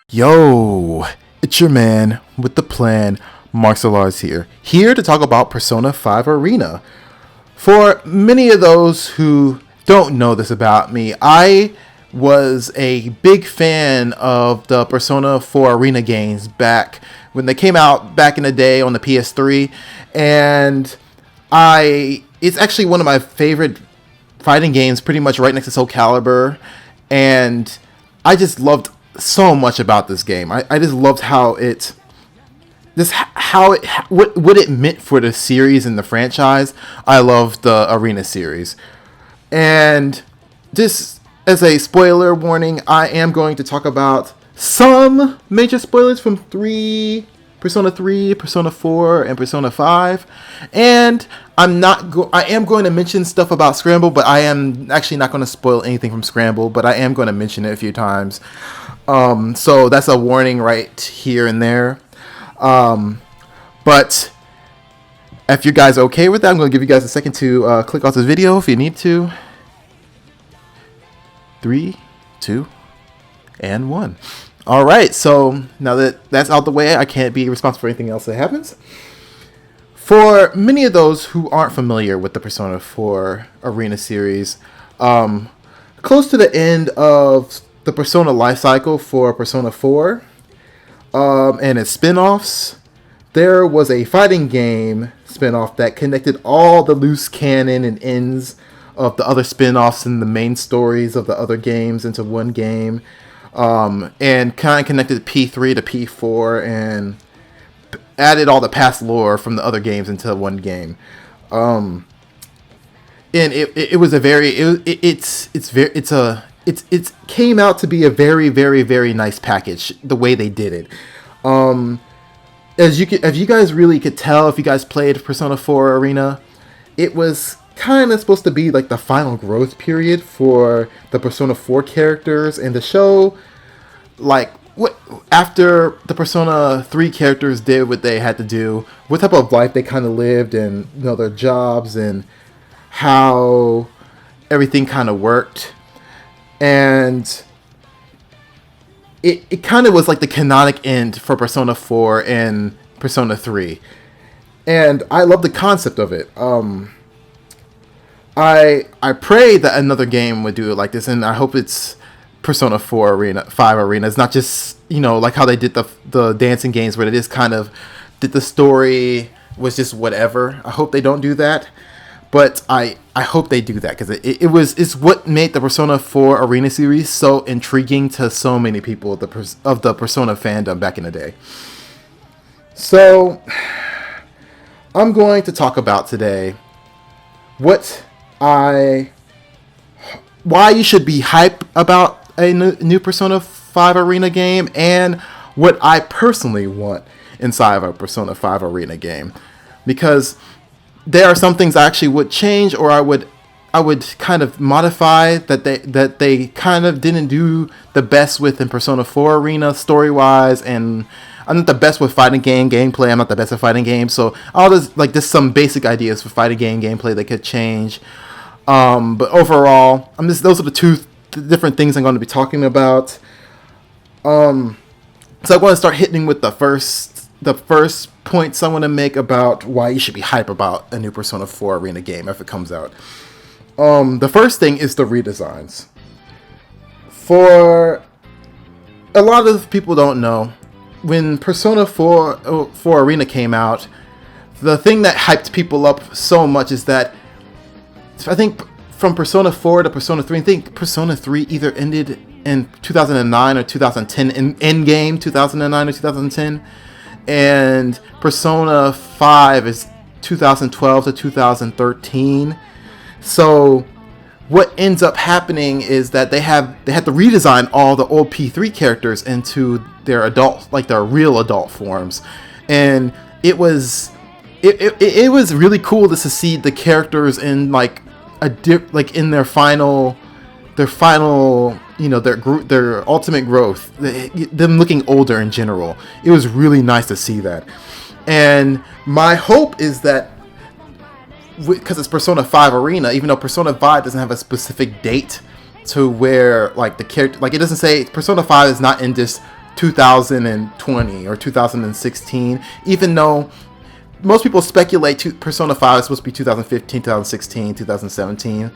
Yo, it's your man with the plan, Martial Arts here to talk about Persona 5 Arena. For many of those who don't know this about me, I was a big fan of the Persona 4 Arena games back when they came out back in the day on the PS3, and it's actually one of my favorite fighting games, pretty much right next to Soul Calibur, and I just loved so much about this game. I just loved what it meant for the series and the franchise. I loved the Arena series. And just as a spoiler warning, I am going to talk about some major spoilers from Persona 3, Persona 4, and Persona 5. And I am going to mention stuff about Scramble, but I am actually not going to spoil anything from Scramble, but I am going to mention it a few times. So that's a warning right here and there. But if you guys are okay with that, I'm going to give you guys a second to click off this video if you need to. 3, 2, and 1. All right, so now that that's out the way, I can't be responsible for anything else that happens. For many of those who aren't familiar with the Persona 4 Arena series, close to the end of the Persona lifecycle for Persona 4 and its spin-offs, there was a fighting game spin-off that connected all the loose canon and ends of the other spin-offs and the main stories of the other games into one game, and kind of connected P3 to P4 and added all the past lore from the other games into one game. And it was a very it came out to be a very, very, very nice package, the way they did it. If you guys really could tell, if you guys played Persona 4 Arena, it was kind of supposed to be like the final growth period for the Persona 4 characters, and the show, like, what after the Persona 3 characters did what they had to do, what type of life they kind of lived, and their jobs and how everything kind of worked. And it kind of was like the canonic end for Persona 4 and Persona 3. And I love the concept of it. I pray that another game would do it like this, and I hope it's Persona 4 Arena, 5 Arena. It's not just, like how they did the dancing games where they just kind of did the story was just whatever. I hope they don't do that. But I hope they do that, because it's what made the Persona 4 Arena series so intriguing to so many people of the Persona fandom back in the day. So I'm going to talk about today why you should be hyped about a new Persona 5 Arena game, and what I personally want inside of a Persona 5 Arena game, because there are some things I actually would change, or I would kind of modify that they kind of didn't do the best with in Persona 4 Arena story wise, and I'm not the best with fighting game gameplay. I'm not the best at fighting games, so all this, like, just some basic ideas for fighting game gameplay that could change. But overall, those are the two different things I'm going to be talking about. So I want to start hitting with the first points I want to make about why you should be hype about a new Persona 4 Arena game if it comes out. The first thing is the redesigns. For a lot of people don't know, when Persona 4 Arena came out, the thing that hyped people up so much is that I think from Persona 4 to Persona 3, I think Persona 3 either ended in 2009 or 2010, in Endgame 2009 or 2010, and Persona 5 is 2012 to 2013. So what ends up happening is that they had to redesign all the old P3 characters into their adult, like their real adult forms, and it was really cool to see the characters in like in their final their ultimate growth, them looking older in general. It was really nice to see that. And my hope is that, because it's Persona 5 Arena, even though Persona 5 doesn't have a specific date to where, like, the character, like, it doesn't say Persona 5 is not in this 2020 or 2016, even though most people speculate Persona 5 is supposed to be 2015, 2016, 2017,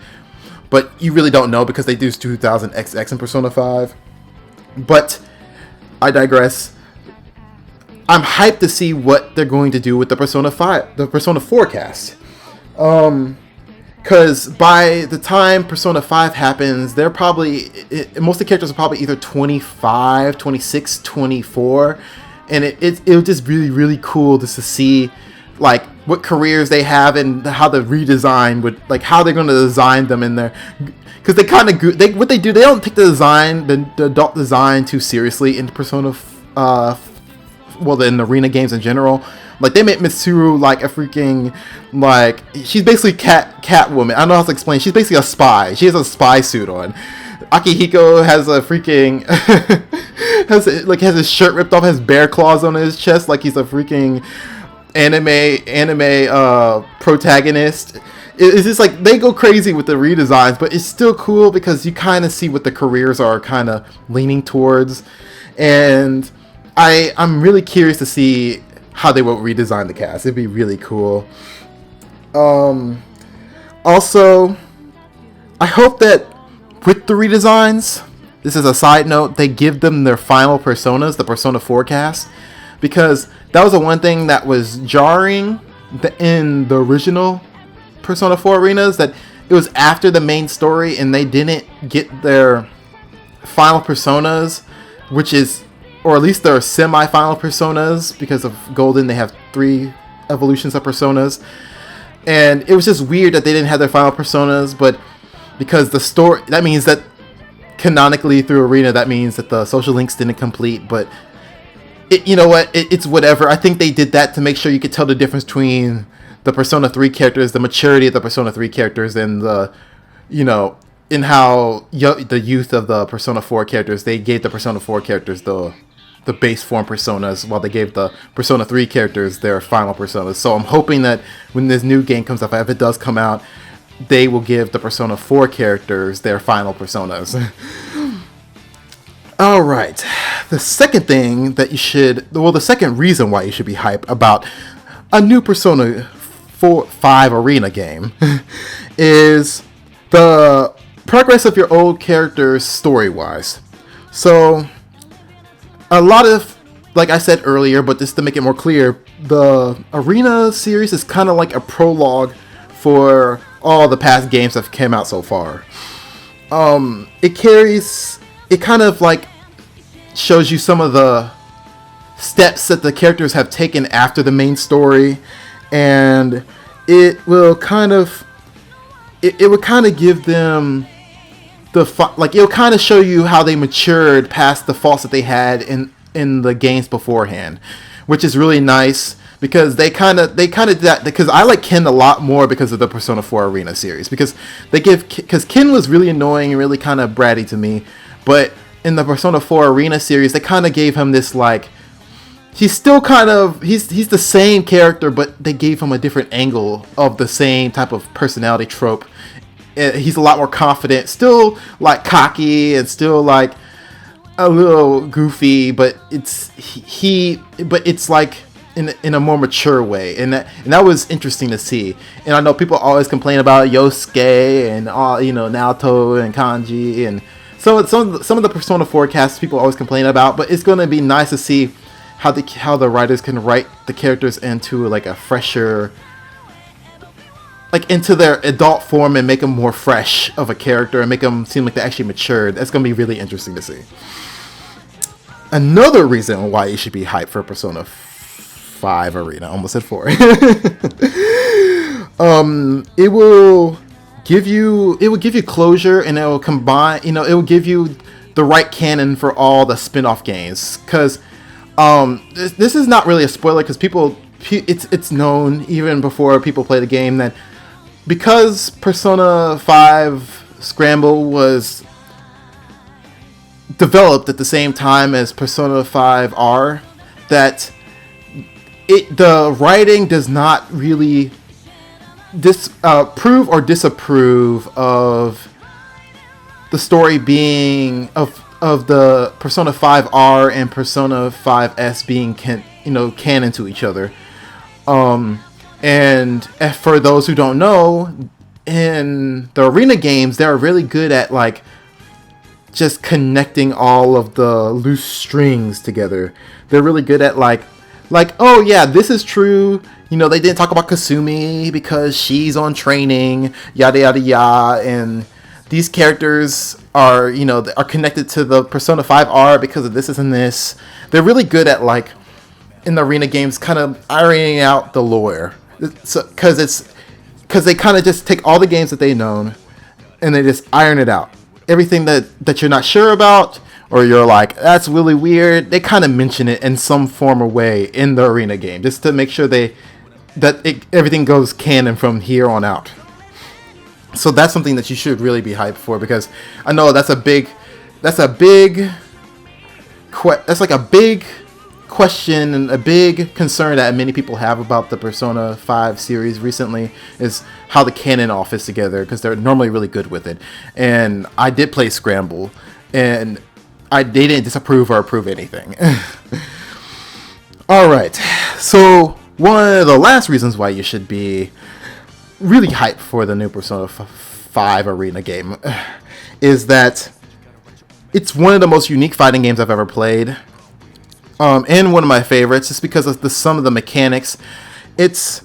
but you really don't know because they do 2000XX in Persona 5. But I digress. I'm hyped to see what they're going to do with the Persona 4 cast. Because by the time Persona 5 happens, they're probably, most of the characters are probably either 25, 26, 24. And it'll just really, really cool just to see, like, what careers they have and how the redesign would, like, how they're going to design them in there. Because they kind of, what they do, they don't take the design, the adult design too seriously in Persona, in the arena games in general. Like, they made Mitsuru like a freaking, like, she's basically Catwoman. I don't know how to explain. She's basically a spy. She has a spy suit on. Akihiko has a freaking, has his shirt ripped off, has bear claws on his chest, like he's a freaking anime protagonist. It's just like, they go crazy with the redesigns, but it's still cool because you kind of see what the careers are kind of leaning towards. And I'm really curious to see how they will redesign the cast. It'd be really cool. Also, I hope that with the redesigns, this is a side note, they give them their final personas, the Persona 4 cast, because that was the one thing that was jarring in the original Persona 4 arenas, that it was after the main story and they didn't get their final personas, which is, or at least their semi-final personas, because of Golden they have 3 evolutions of personas. And it was just weird that they didn't have their final personas, but because the story, that means that canonically through Arena, that means that the social links didn't complete, but you know what, it's whatever. I think they did that to make sure you could tell the difference between the Persona 3 characters, the maturity of the Persona 3 characters, and the, in how the youth of the Persona 4 characters, they gave the Persona 4 characters the base form personas, while they gave the Persona 3 characters their final personas. So I'm hoping that when this new game comes up, if it does come out, they will give the Persona 4 characters their final personas. Alright, the second thing that the second reason why you should be hyped about a new Persona 5 arena game is the progress of your old characters story-wise. So, a lot of, like I said earlier, but just to make it more clear, the Arena series is kind of like a prologue for all the past games that have came out so far. It kind of like shows you some of the steps that the characters have taken after the main story, and it will kind of give them it'll kind of show you how they matured past the faults that they had in the games beforehand, which is really nice, because they kind of did that, because I like Ken a lot more because of the Persona 4 Arena series, because Ken was really annoying and really kind of bratty to me, but in the Persona 4 Arena series, they kind of gave him this, like, he's still kind of, he's the same character, but they gave him a different angle of the same type of personality trope. He's a lot more confident, still like cocky and still like a little goofy, but it's like in a more mature way, and that was interesting to see. And I know people always complain about Yosuke and Naoto and Kanji, and some of the Persona 4 casts people always complain about, but it's going to be nice to see how the writers can write the characters into like a fresher, like into their adult form, and make them more fresh of a character and make them seem like they actually matured. That's going to be really interesting to see. Another reason why you should be hyped for Persona 5 Arena, almost said 4. It will give you closure, and it will combine, it will give you the right canon for all the spin-off games, because this is not really a spoiler, because it's known even before people play the game that because Persona 5 Scramble was developed at the same time as Persona 5 R, that the writing does not really prove or disapprove of the story being of of the Persona 5R and Persona 5S being canon to each other. And for those who don't know, in the arena games, they're really good at like just connecting all of the loose strings together. They're really good at like, oh yeah, this is true. They didn't talk about Kasumi because she's on training, yada yada yada, and these characters are are connected to the Persona 5R because of this and this. They're really good at like in the arena games, kind of ironing out the lore. So, because they kind of just take all the games that they've known and they just iron it out. Everything that you're not sure about, or you're like, that's really weird, they kind of mention it in some form or way in the arena game, just to make sure everything goes canon from here on out. So that's something that you should really be hyped for, because I know that's a big question and a big concern that many people have about the Persona 5 series recently, is how the canon all fits together, because they're normally really good with it. And I did play Scramble, and they didn't disapprove or approve anything. Alright, so one of the last reasons why you should be really hyped for the new Persona 5 arena game is that it's one of the most unique fighting games I've ever played. And one of my favorites, just because of some of the mechanics. It's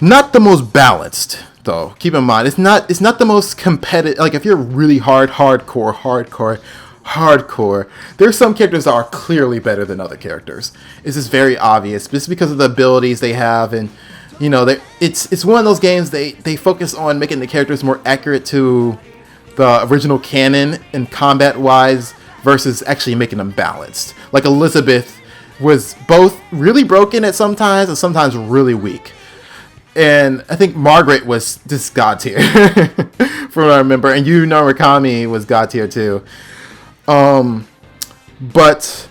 not the most balanced, though. Keep in mind, it's not the most competitive. Like, if you're really hardcore, there's some characters that are clearly better than other characters. It's just very obvious, just because of the abilities they have, and it's one of those games they focus on making the characters more accurate to the original canon and combat wise, versus actually making them balanced. Like Elizabeth was both really broken at sometimes and sometimes really weak. And I think Margaret was just god tier, from what I remember. And narukami was god tier too. But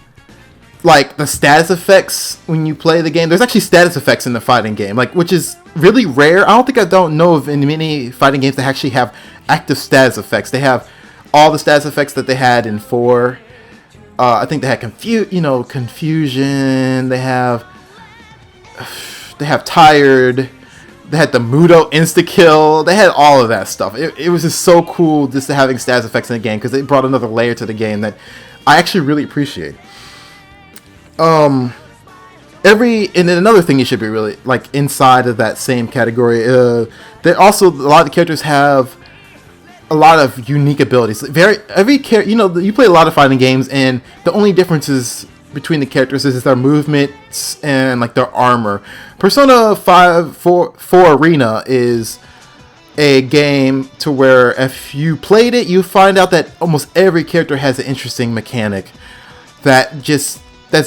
like the status effects when you play the game, there's actually status effects in the fighting game, like, which is really rare. I don't know of in many fighting games that actually have active status effects. They have all the status effects that they had in 4. I think they had confusion. They have tired. They had the Mudo insta kill. They had all of that stuff. It was just so cool just to having status effects in the game, because it brought another layer to the game that I actually really appreciate. And then another thing you should be really like inside of that same category. That also, a lot of the characters have a lot of unique abilities. Every character, you play a lot of fighting games, and the only differences between the characters is their movements and like their armor. Persona 4 Arena is a game to where if you played it, you find out that almost every character has an interesting mechanic that's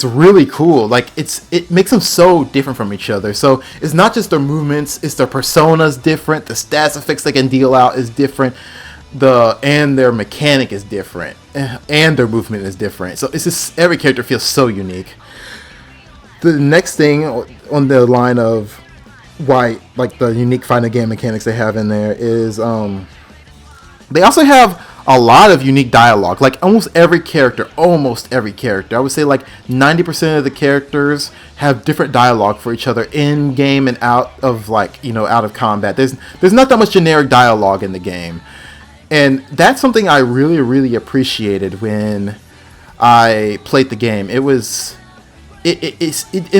really cool. Like, it makes them so different from each other. So it's not just their movements, it's their personas different, the stats effects they can deal out is different, and their mechanic is different, and their movement is different. So it's just, every character feels so unique. The next thing on the line of why, like, the unique fighting game mechanics they have in there is they also have a lot of unique dialogue. Like, almost every character, I would say like 90% of the characters have different dialogue for each other in game and out of out of combat. There's not that much generic dialogue in the game. And that's something I really, really appreciated when I played the game. It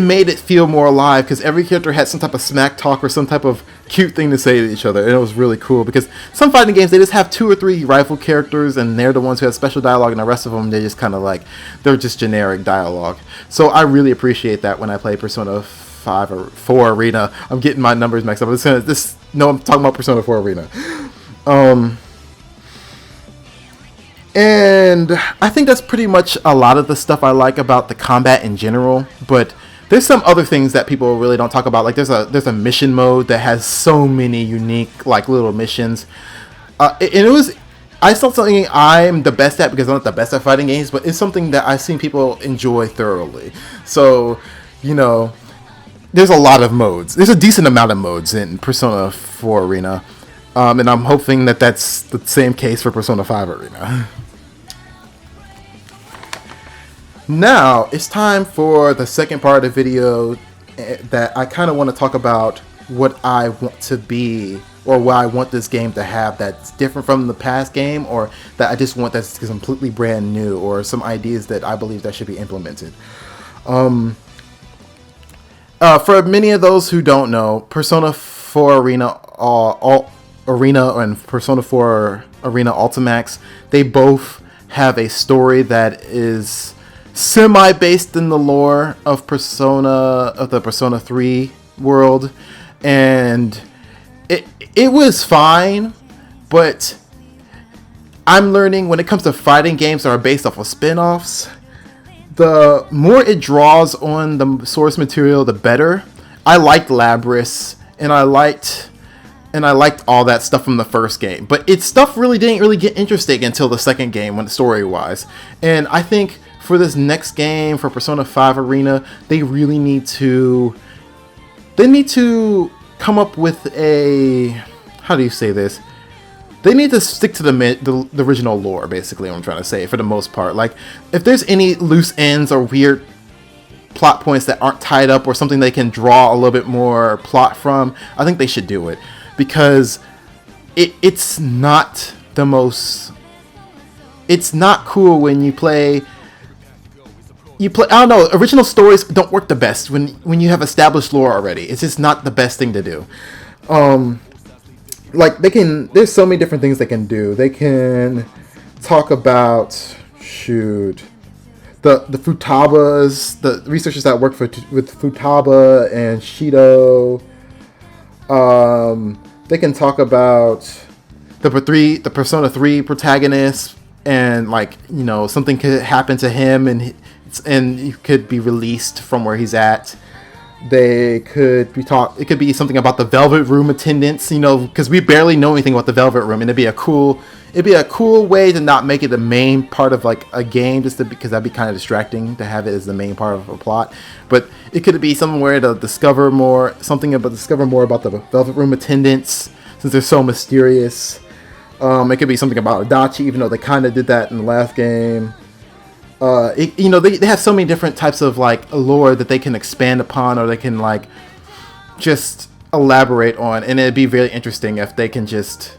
made it feel more alive, because every character had some type of smack talk or some type of cute thing to say to each other, and it was really cool. Because some fighting games, they just have 2 or 3 rival characters, and they're the ones who have special dialogue, and the rest of them, they just kind of like, they're just generic dialogue. So I really appreciate that when I play Persona 5 or 4 Arena. I'm getting my numbers mixed up. I'm talking about Persona 4 Arena. And I think that's pretty much a lot of the stuff I like about the combat in general. But there's some other things that people really don't talk about. Like, there's a mission mode that has so many unique, like, little missions. I still something I'm the best at, because I'm not the best at fighting games, but it's something that I've seen people enjoy thoroughly. So, there's a lot of modes. There's a decent amount of modes in Persona 4 Arena. And I'm hoping that that's the same case for Persona 5 Arena. Now it's time for the second part of the video that I kind of want to talk about what I want to be or what I want this game to have that's different from the past game, or that I just want that's completely brand new, or some ideas that I believe that should be implemented. For many of those who don't know, Persona 4 Arena and Persona 4 Arena Ultimax, they both have a story that is semi-based in the lore of the Persona 3 world, and it was fine, but I'm learning when it comes to fighting games that are based off of spin-offs, the more it draws on the source material, the better. I liked Labrys, and I liked all that stuff from the first game, but its stuff didn't really get interesting until the second game, when story-wise. And I think for this next game, for Persona 5 Arena, they really need to come up with a, how do you say this? They need to stick to the original lore, basically, what I'm trying to say, for the most part. Like, if there's any loose ends or weird plot points that aren't tied up, or something they can draw a little bit more plot from, I think they should do it. Because it's not the most... It's not cool when you play... I don't know, original stories don't work the best when you have established lore already. It's just not the best thing to do. Like, there's so many different things they can do. They can talk about, the Futabas, the researchers that work with Futaba and Shido. They can talk about the Persona 3 protagonist, and, like, you know, something could happen to him and he could be released from where he's at. It could be something about the Velvet Room attendants, you know, because we barely know anything about the Velvet Room, and it'd be a cool way to not make it the main part of, like, a game, because that'd be kind of distracting to have it as the main part of a plot. But it could be somewhere to discover more about the Velvet Room attendants, since they're so mysterious. It could be something about Adachi, even though they kind of did that in the last game. They have so many different types of, like, lore that they can expand upon, or they can, like, just elaborate on, and it'd be very interesting if they can just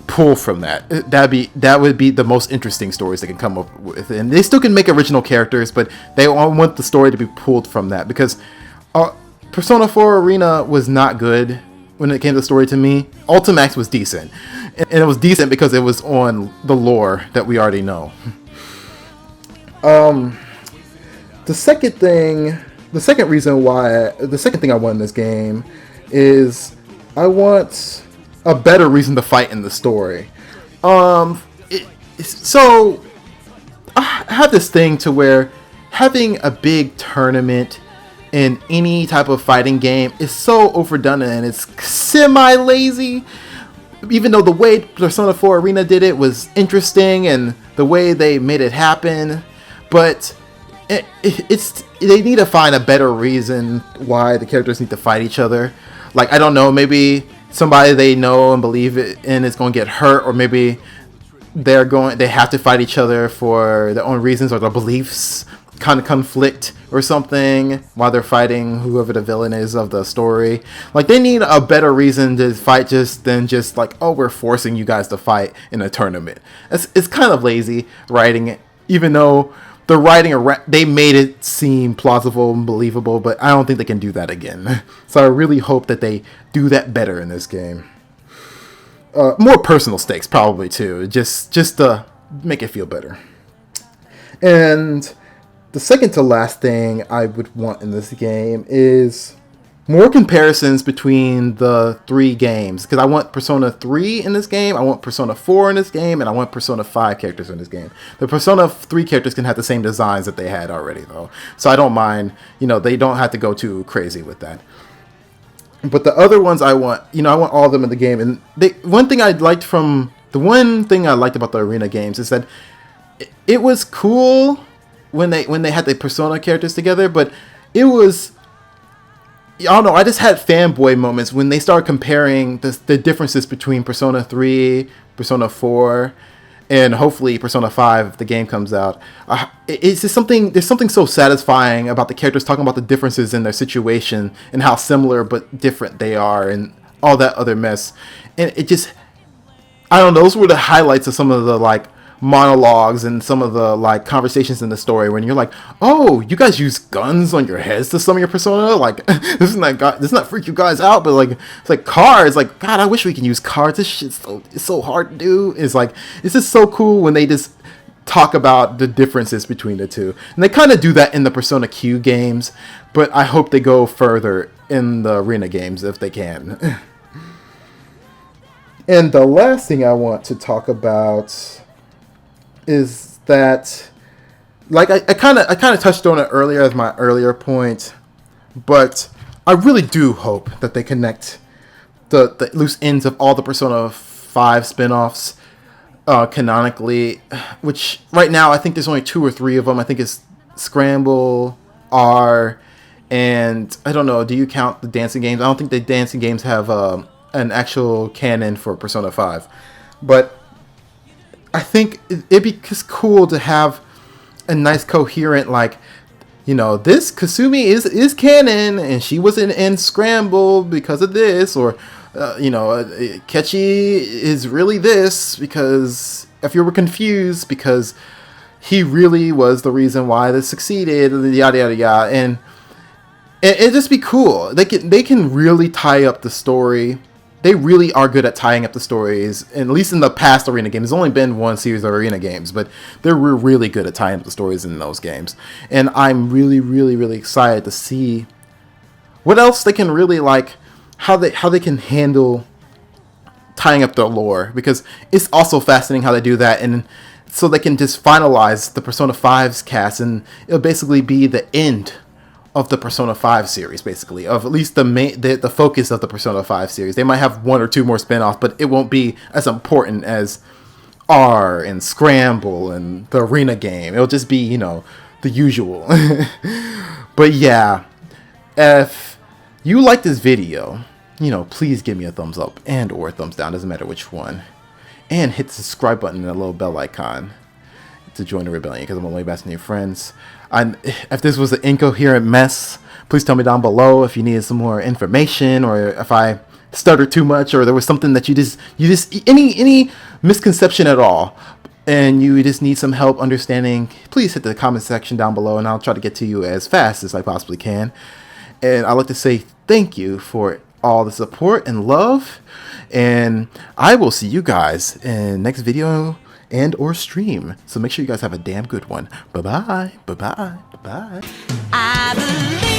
pull from that. That would be the most interesting stories they can come up with, and they still can make original characters, but they want the story to be pulled from that, because Persona 4 Arena was not good when it came to the story to me. Ultimax was decent, and it was decent because it was on the lore that we already know. The second thing I want in this game is I want a better reason to fight in the story. So I have this thing to where having a big tournament in any type of fighting game is so overdone, and it's semi-lazy. Even though the way Persona 4 Arena did it was interesting, and the way they made it happen, but they need to find a better reason why the characters need to fight each other. Like, I don't know, maybe somebody they know and believe in is going to get hurt, or maybe they have to fight each other for their own reasons, or their beliefs kind of conflict or something while they're fighting whoever the villain is of the story. Like, they need a better reason to fight than just like, oh, we're forcing you guys to fight in a tournament. It's kind of lazy writing it, even though the writing they made it seem plausible and believable, but I don't think they can do that again. So I really hope that they do that better in this game. More personal stakes probably too, just to make it feel better. And the second to last thing I would want in this game is more comparisons between the three games, because I want Persona 3 in this game, I want Persona 4 in this game, and I want Persona 5 characters in this game. The Persona 3 characters can have the same designs that they had already, though, so I don't mind. They don't have to go too crazy with that. But the other ones I want all of them in the game. And one thing I liked about the Arena games is that it was cool when they had the Persona characters together, but it was, I don't know, I just had fanboy moments when they started comparing the differences between Persona 3, Persona 4, and hopefully Persona 5, if the game comes out, it's just something. There's something so satisfying about the characters talking about the differences in their situation and how similar but different they are, and all that other mess. And it just, I don't know. Those were the highlights of some of the like monologues and some of the like conversations in the story when you're like, oh, you guys use guns on your heads to summon your persona, like this is not freak you guys out, but like it's like cards, like God, I wish we can use cards. This shit's it's so hard to do. It's like it's just so cool when they just talk about the differences between the two, and they kind of do that in the Persona Q games, but I hope they go further in the arena games if they can. And the last thing I want to talk about is that, like, I kind of touched on it earlier as my earlier point, but I really do hope that they connect the loose ends of all the Persona 5 spin-offs canonically, which right now I think there's only 2 or 3 of them. I think it's Scramble, R, and I don't know, do you count the dancing games? I don't think the dancing games have an actual canon for Persona 5, but I think it'd be just cool to have a nice coherent, like, you know, this Kasumi is canon and she was in Scramble because of this, or you know, Akechi is really this because if you were confused, because he really was the reason why this succeeded, yada yada yada. And it'd just be cool. They can really tie up the story. They really are good at tying up the stories, at least in the past arena games. There's only been one series of arena games, but they're really good at tying up the stories in those games. And I'm really, really, really excited to see what else they can really, like, how they can handle tying up the lore, because it's also fascinating how they do that. And so they can just finalize the Persona 5's cast, and it'll basically be the end of the Persona 5 series, basically, of at least the focus of the Persona 5 series. They might have 1 or 2 more spin-offs, but it won't be as important as R and Scramble and the arena game. It'll just be, you know, the usual. But yeah, if you like this video, you know, please give me a thumbs up and or a thumbs down, doesn't matter which one, and hit the subscribe button and the little bell icon to join the rebellion, because I'm only best new friends. If this was an incoherent mess, please tell me down below if you needed some more information, or if I stuttered too much, or there was something that you just any misconception at all, and you just need some help understanding. Please hit the comment section down below, and I'll try to get to you as fast as I possibly can. And I'd like to say thank you for all the support and love, and I will see you guys in next video and or stream. So make sure you guys have a damn good one. Bye bye. Bye bye. Bye bye.